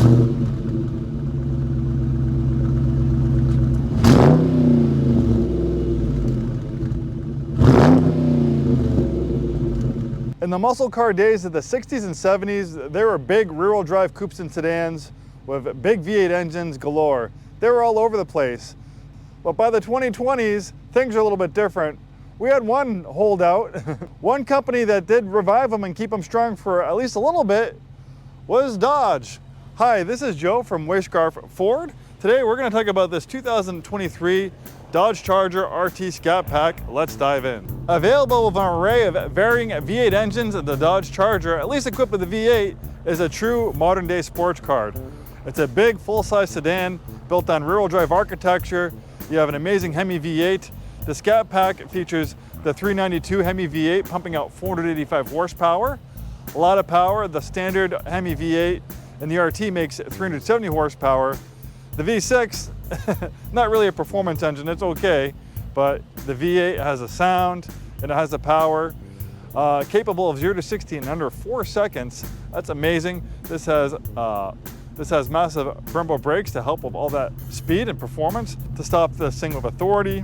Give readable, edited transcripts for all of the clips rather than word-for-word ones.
In the muscle car days of the 60s and 70s, there were big rear-wheel drive coupes and sedans with big V8 engines galore. They were all over the place. But by the 2020s, things are a little bit different. We had one holdout. One company that did revive them and keep them strong for at least a little bit was Dodge. Hi, this is Joe from Scarff Ford. Today we're going to talk about this 2023 Dodge Charger RT Scat Pack. Let's dive in. Available with an array of varying V8 engines, the Dodge Charger, at least equipped with the V8, is a true modern day sports car. It's a big full-size sedan built on rear-wheel drive architecture. You have an amazing HEMI V8. The Scat Pack features the 392 HEMI V8 pumping out 485 horsepower. A lot of power. The standard HEMI V8 and the RT makes 370 horsepower. The V6, not really a performance engine, it's okay, but the V8 has a sound and it has the power. Capable of 0 to 60 in under 4 seconds. That's amazing. This has massive Brembo brakes to help with all that speed and performance to stop this thing with authority.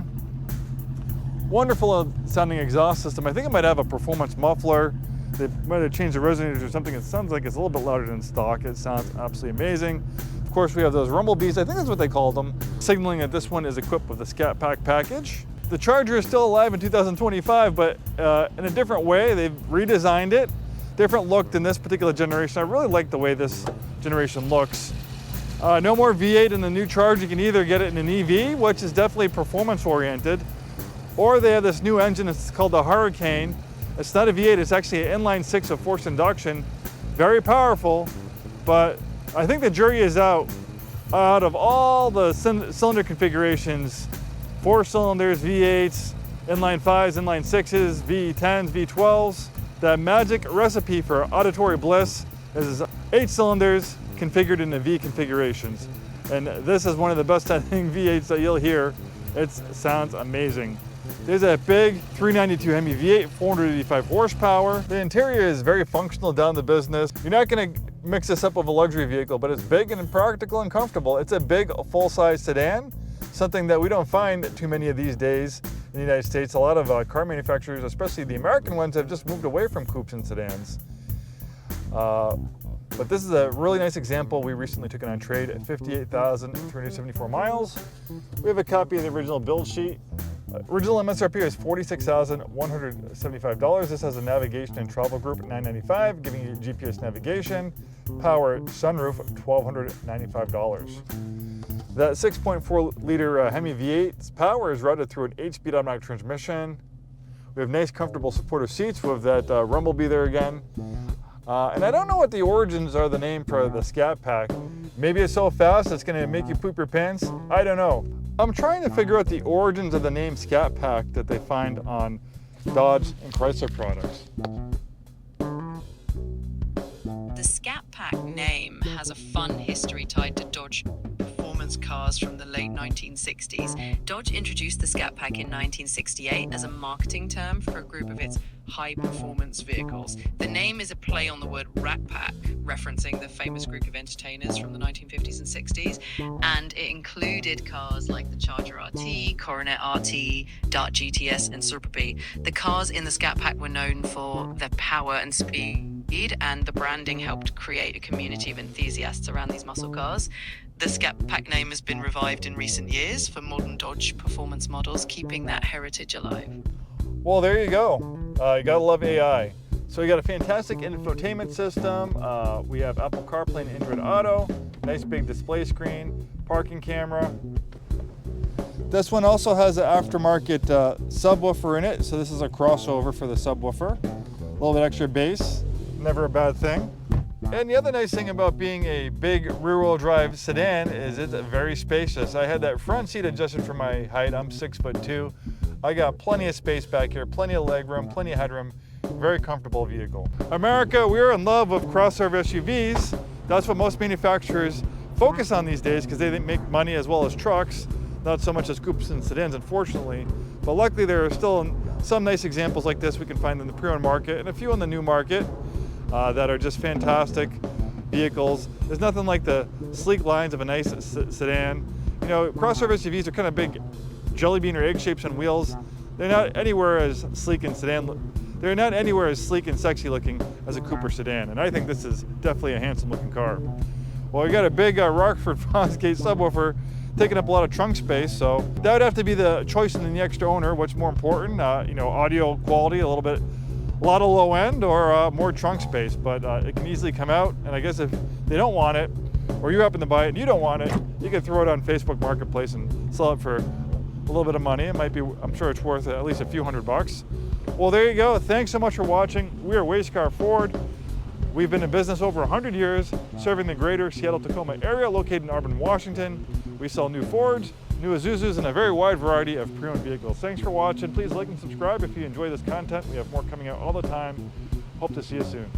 Wonderful sounding exhaust system. I think it might have a performance muffler. They might have changed the resonators or something. It sounds like it's a little bit louder than stock. It sounds absolutely amazing. Of course, we have those rumblebees, I think that's what they call them, signaling that this one is equipped with the Scat Pack package. The Charger is still alive in 2025, but in a different way. They've redesigned it. Different look than this particular generation. I really like the way this generation looks. No more V8 in the new Charger. You can either get it in an EV, which is definitely performance oriented, or they have this new engine. It's called the Hurricane. It's not a V8, it's actually an inline 6 of forced induction. Very powerful, but I think the jury is out. Out of all the cylinder configurations, 4 cylinders, V8s, inline 5s, inline 6s, V10s, V12s, the magic recipe for auditory bliss is 8 cylinders configured in the V configurations. And this is one of the best sounding V8s that you'll hear. It sounds amazing. There's a big 392 HEMI V8, 485 horsepower. The interior is very functional down the business. You're not gonna mix this up with a luxury vehicle, but it's big and practical and comfortable. It's a big full-size sedan, something that we don't find too many of these days in the United States. A lot of car manufacturers, especially the American ones, have just moved away from coupes and sedans. But this is a really nice example. We recently took it on trade at 58,374 miles. We have a copy of the original build sheet. Original MSRP is $46,175. This has a navigation and travel group at $995, giving you GPS navigation. Power sunroof, $1,295. That 6.4 liter HEMI V8's power is routed through an 8-speed automatic transmission. We have nice, comfortable, supportive seats with that rumblebee there again. And I don't know what the origins are, the name for the Scat Pack. Maybe it's so fast it's gonna make you poop your pants. I don't know. I'm trying to figure out the origins of the name Scat Pack that they find on Dodge and Chrysler products. The Scat Pack name has a fun history tied to Dodge performance cars from the late 1960s. Dodge introduced the Scat Pack in 1968 as a marketing term for a group of its high-performance vehicles. The name is a play on the word Rat Pack, referencing the famous group of entertainers from the 1950s and 60s, and it included cars like the Charger RT, Coronet RT, Dart GTS, and Super B. The cars in the Scat Pack were known for their power and speed, and the branding helped create a community of enthusiasts around these muscle cars. The Scat Pack name has been revived in recent years for modern Dodge performance models, keeping that heritage alive. Well, there you go. You gotta love AI. So we got a fantastic infotainment system. We have Apple CarPlay and Android Auto. Nice big display screen, parking camera. This one also has an aftermarket subwoofer in it. So this is a crossover for the subwoofer. A little bit extra bass, never a bad thing. And the other nice thing about being a big rear-wheel drive sedan is it's very spacious. I had that front seat adjusted for my height. I'm 6'2". I got plenty of space back here, plenty of leg room, plenty of headroom. Very comfortable vehicle. America, we're in love with crossover SUVs. That's what most manufacturers focus on these days because they make money as well as trucks, not so much as coupes and sedans, unfortunately. But luckily there are still some nice examples like this we can find in the pre-owned market and a few in the new market that are just fantastic. vehicles. There's nothing like the sleek lines of a nice sedan. You know, crossover SUVs are kind of big jelly bean or egg shapes on wheels. They're not anywhere as sleek and they're not anywhere as sleek and sexy looking as a Cooper sedan, and I think this is definitely a handsome looking car. Well, we got a big Rockford Fosgate subwoofer taking up a lot of trunk space, so that would have to be the choice in the next owner. What's more important, you know, audio quality, a lot of low end, or more trunk space, but it can easily come out, and I guess if they don't want it, or you happen to buy it and you don't want it, you can throw it on Facebook Marketplace and sell it for a little bit of money. It might be, I'm sure it's worth at least a few $100. Well, there you go. Thanks so much for watching. We are Wayscar Ford. We've been in business over 100 years, serving the greater Seattle-Tacoma area, located in Auburn, Washington. We sell new Fords, new Isuzus, and a very wide variety of pre-owned vehicles. Thanks for watching. Please like and subscribe if you enjoy this content. We have more coming out all the time. Hope to see you soon.